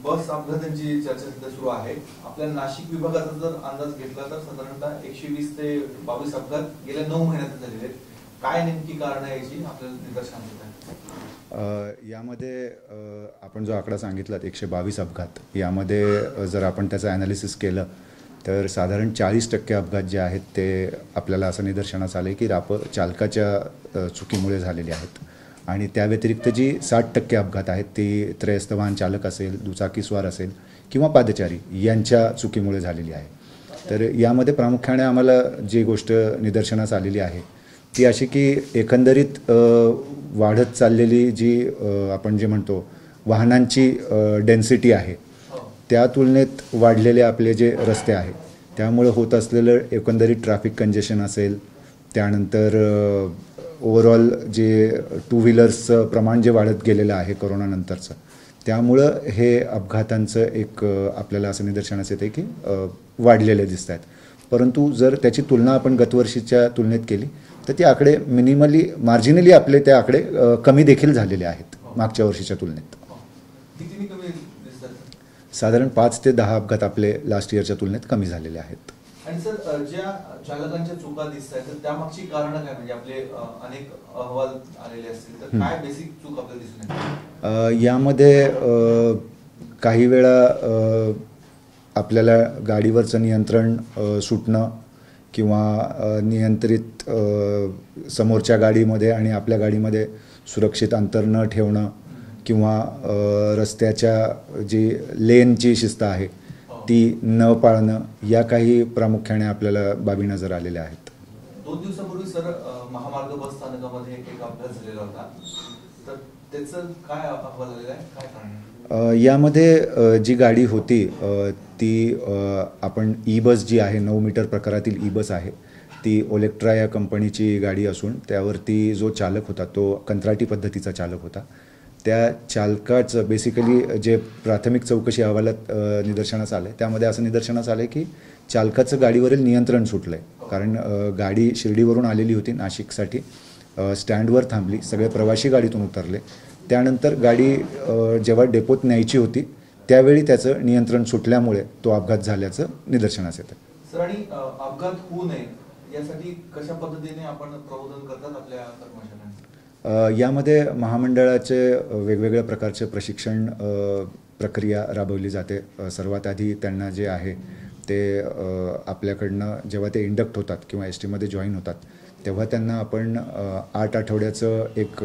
बस अपघातांची चर्चा सध्या सुरू आहे. आपल्या नाशिक विभागाचा जर अंदाज घेतला तर साधारणतः 120 ते 22 अपघात गेल्या 9 महिन्यात झालेले आहेत. काय नेमकी कारण आहे याची आपल्याला निदर्शनास येत आहे? यामध्ये आपण जो आकडा सांगितला 122 अपघात, यामध्ये जर आपण त्याचं ॲनालिसिस केलं तर साधारण 40% अपघात जे आहेत ते आपल्याला असं निदर्शनास आले की चालकाच्या चुकीमुळे झालेले आहेत. आणि त्या व्यतिरिक्त जी 60% अपघात आहेत ती त्रयस्थ वाहन चालक असेल, दुचाकीस्वार असेल किंवा पादचारी यांच्या चुकीमुळे झालेली आहे. तर यामध्ये प्रामुख्याने आम्हाला जी गोष्ट निदर्शनास आलेली आहे ती अशी की एकंदरीत वाढत चाललेली जी आपण जे म्हणतो वाहनांची डेन्सिटी आहे त्या तुलनेत वाढलेले आपले जे रस्ते आहेत त्यामुळे होत असलेलं एकंदरीत ट्रॅफिक कंजेशन असेल, त्यानंतर ओव्हरऑल जे टू व्हीलर्सचं प्रमाण जे वाढत गेलेलं आहे कोरोनानंतरचं, त्यामुळं हे अपघातांचं एक आपल्याला असं निदर्शनास येते की वाढलेले दिसत आहेत. परंतु जर त्याची तुलना आपण गतवर्षीच्या तुलनेत केली तर ते आकडे मार्जिनली आपले ते आकडे कमी देखील झालेले आहेत मागच्या वर्षीच्या तुलनेत. साधारण 5 ते 10 अपघात आपले लास्ट इयरच्या तुलनेत कमी झालेले आहेत. आणि सर, ज्या चालकांच्या चुका दिसत आहेत तर त्यामागची कारणं काय, म्हणजे आपले अनेक अहवाल आलेले असतील तर काय बेसिक चूक आपल्याला दिसून येते? यामध्ये काही वेळा आपल्याला गाडीवरचं नियंत्रण सुटणं किंवा नियंत्रित समोरच्या गाडीमध्ये आणि आपल्या गाडीमध्ये सुरक्षित अंतर न ठेवणं किंवा रस्त्याच्या जी लेनची शिस्त आहे ती न पाळणं, या काही प्रामुख्याने आपल्याला बाबी नजर आलेल्या आहेत. 2 दिवसापूर्वी सर महामार्ग बस स्थानकामध्ये एक अपघात झालेला होता, तर त्याचं काय अहवाल आलेला आहे, काय कारण? यामध्ये जी गाडी होती ती आपण ई बस जी आहे 9 मीटर प्रकारातील ई बस आहे ती ओलेक्ट्रा या कंपनीची गाडी असून त्यावरती जो चालक होता तो कंत्राटी पद्धतीचा चालक होता. त्या चालकाचं बेसिकली जे प्राथमिक चौकशी अहवालात निदर्शनास आलं त्यामध्ये असं निदर्शनास आलं की चालकाचं गाडीवरील नियंत्रण सुटलं आहे. कारण गाडी शिर्डीवरून आलेली होती नाशिकसाठी, स्टँडवर थांबली, सगळे प्रवासी गाडीतून उतरले. त्यानंतर गाडी जेव्हा डेपोत न्यायची होती त्यावेळी त्याचं नियंत्रण सुटल्यामुळे तो अपघात झाल्याचं निदर्शनास येतं. सर, आणि अपघात होऊ नये यासाठी कशा पद्धतीने आपण प्रबोधन करतात आपल्या कर्मचाऱ्यांना? यामध्ये महामंडळाचे वेगवेगळ्या प्रकारचे प्रशिक्षण प्रक्रिया राबवली जाते. सर्वात आधी त्यांना जे आहे ते आपल्याकडनं जेव्हा ते इंडक्ट होतात किंवा एस टीमध्ये जॉईन होतात तेव्हा त्यांना आपण 8 आठवड्याचं एक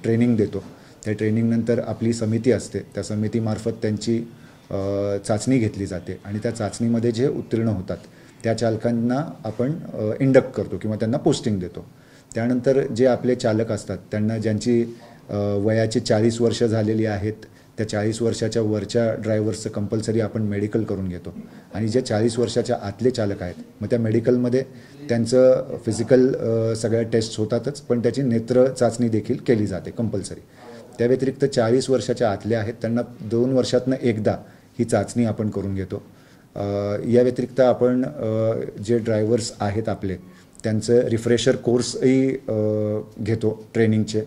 ट्रेनिंग देतो. त्या ट्रेनिंगनंतर आपली समिती असते, त्या समितीमार्फत त्यांची चाचणी घेतली जाते आणि त्या चाचणीमध्ये जे उत्तीर्ण होतात त्या चालकांना आपण इंडक्ट करतो किंवा त्यांना पोस्टिंग देतो. त्यानंतर जे आपले चालक असतात त्यांना ज्यांची वयाची 40 वर्ष झालेली आहेत त्या 40 वर्षाच्या वरच्या ड्रायव्हर्सचं कंपल्सरी आपण मेडिकल करून घेतो. आणि जे 40 वर्षाच्या आतले चालक आहेत मग त्या मेडिकलमध्ये त्यांचं फिजिकल सगळ्या टेस्ट होतातच, पण त्याची नेत्र चाचणी देखील केली जाते कंपल्सरी. त्या व्यतिरिक्त 40 वर्षाच्या आतले आहेत त्यांना 2 वर्षातनं एकदा ही चाचणी आपण करून घेतो. या व्यतिरिक्त आपण जे ड्रायव्हर्स आहेत आपले त्यांचं रिफ्रेशर कोर्सही घेतो ट्रेनिंगचे.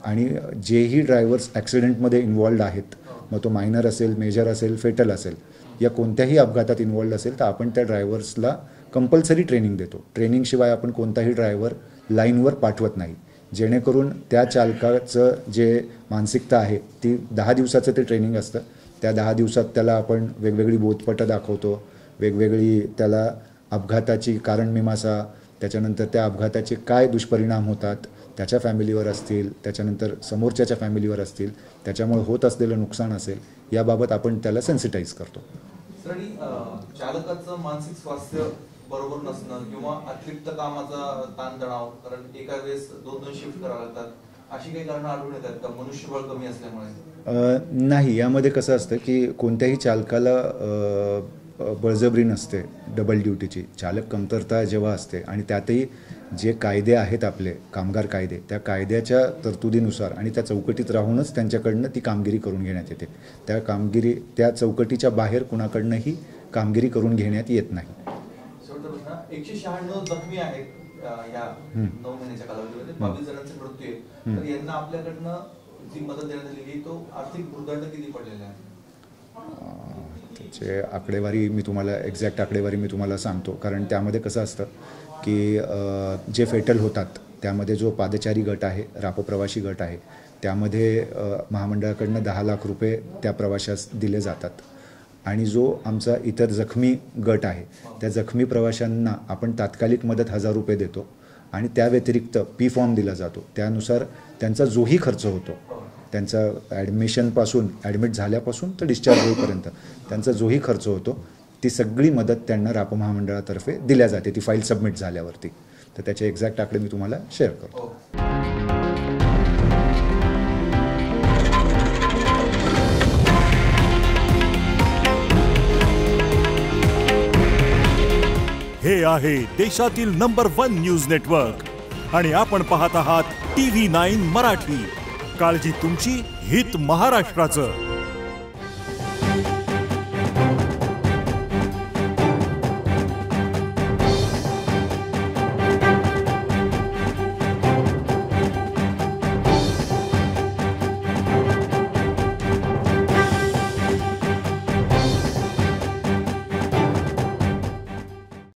आणि जेही ड्रायव्हर्स ॲक्सिडेंटमध्ये इन्वॉल्ड आहेत, मग तो मायनर असेल, मेजर असेल, फेटल असेल, या कोणत्याही अपघातात इन्वॉल्ड असेल तर आपण त्या ड्रायव्हर्सला कंपल्सरी ट्रेनिंग देतो. ट्रेनिंगशिवाय आपण कोणताही ड्रायव्हर लाईनवर पाठवत नाही, जेणेकरून त्या चालकाचं जे मानसिकता आहे ती 10 दिवसाचं ते ट्रेनिंग असतं. त्या 10 दिवसात त्याला आपण वेगवेगळी बोधपटं दाखवतो, वेगवेगळी त्याला अपघाताची कारणमीमांसा, त्याच्यानंतर त्या अपघाताचे काय दुष्परिणाम होतात त्याच्या फॅमिलीवर असतील, त्याच्यानंतर समोरच्याच्या फॅमिलीवर असतील, त्याच्यामुळे होत असलेलं नुकसान असेल, याबाबत आपण त्याला सेन्सिटाईज करतो. सर, आणि चालकाचं मानसिक स्वास्थ्य बरोबर नसणं किंवा अतिरिक्त कामाचा ताणतणाव, कारण एका वेळेस 2 शिफ्ट करावं लागतात, अशी काही कारणं आढळून येतात का मनुष्यबळ कमी असल्यामुळे? नाही, यामध्ये कसं असतं की कोणत्याही चालकाला बळजबरी नसते डबल ड्युटीची. चालक कमतरता जेव्हा असते आणि त्यातही जे कायदे आहेत आपले कामगार कायदे, त्या कायद्याच्या तरतुदीनुसार आणि त्या चौकटीत राहूनच त्यांच्याकडनं ती कामगिरी करून घेण्यात येते. त्या चौकटीच्या बाहेर कुणाकडनंही कामगिरी करून घेण्यात येत नाही. 196 जखमी आहेत या 9 महिन्याच्या कालावधीमध्ये, 22 जणांचे मृत्यू आहे, तर यांना आपल्याकडनं जी मदत देण्यात आलेली तो आर्थिक भूर्दंड किती पडलेला आहे? त्याचे आकडेवारी मी तुम्हाला एक्झॅक्ट आकडेवारी मी तुम्हाला सांगतो, कारण त्यामध्ये कसं असतं की जे फेटल होतात त्यामध्ये जो पादचारी गट आहे, रापो प्रवासी गट आहे, त्यामध्ये महामंडळाकडनं 10 लाख रुपये त्या प्रवाशास दिले जातात. आणि जो आमचा इतर जखमी गट आहे त्या जखमी प्रवाशांना आपण तात्कालिक मदत 1000 रुपये देतो आणि त्या व्यतिरिक्त पी फॉर्म दिला जातो. त्यानुसार त्यांचा जोही खर्च होतो, त्यांचा ॲडमिशनपासून ॲडमिट झाल्यापासून तर डिस्चार्ज होईपर्यंत त्यांचा जोही खर्च होतो, ती सगळी मदत त्यांना रापो महामंडळातर्फे दिल्या जाते, ती फाईल सबमिट झाल्यावरती. तर त्याचे एक्झॅक्ट आकडे मी तुम्हाला शेअर करतो. हे आहे देशातील नंबर 1 न्यूज नेटवर्क आणि आपण पाहत आहात TV9 मराठी. काळजी तुमची, हित महाराष्ट्राचं.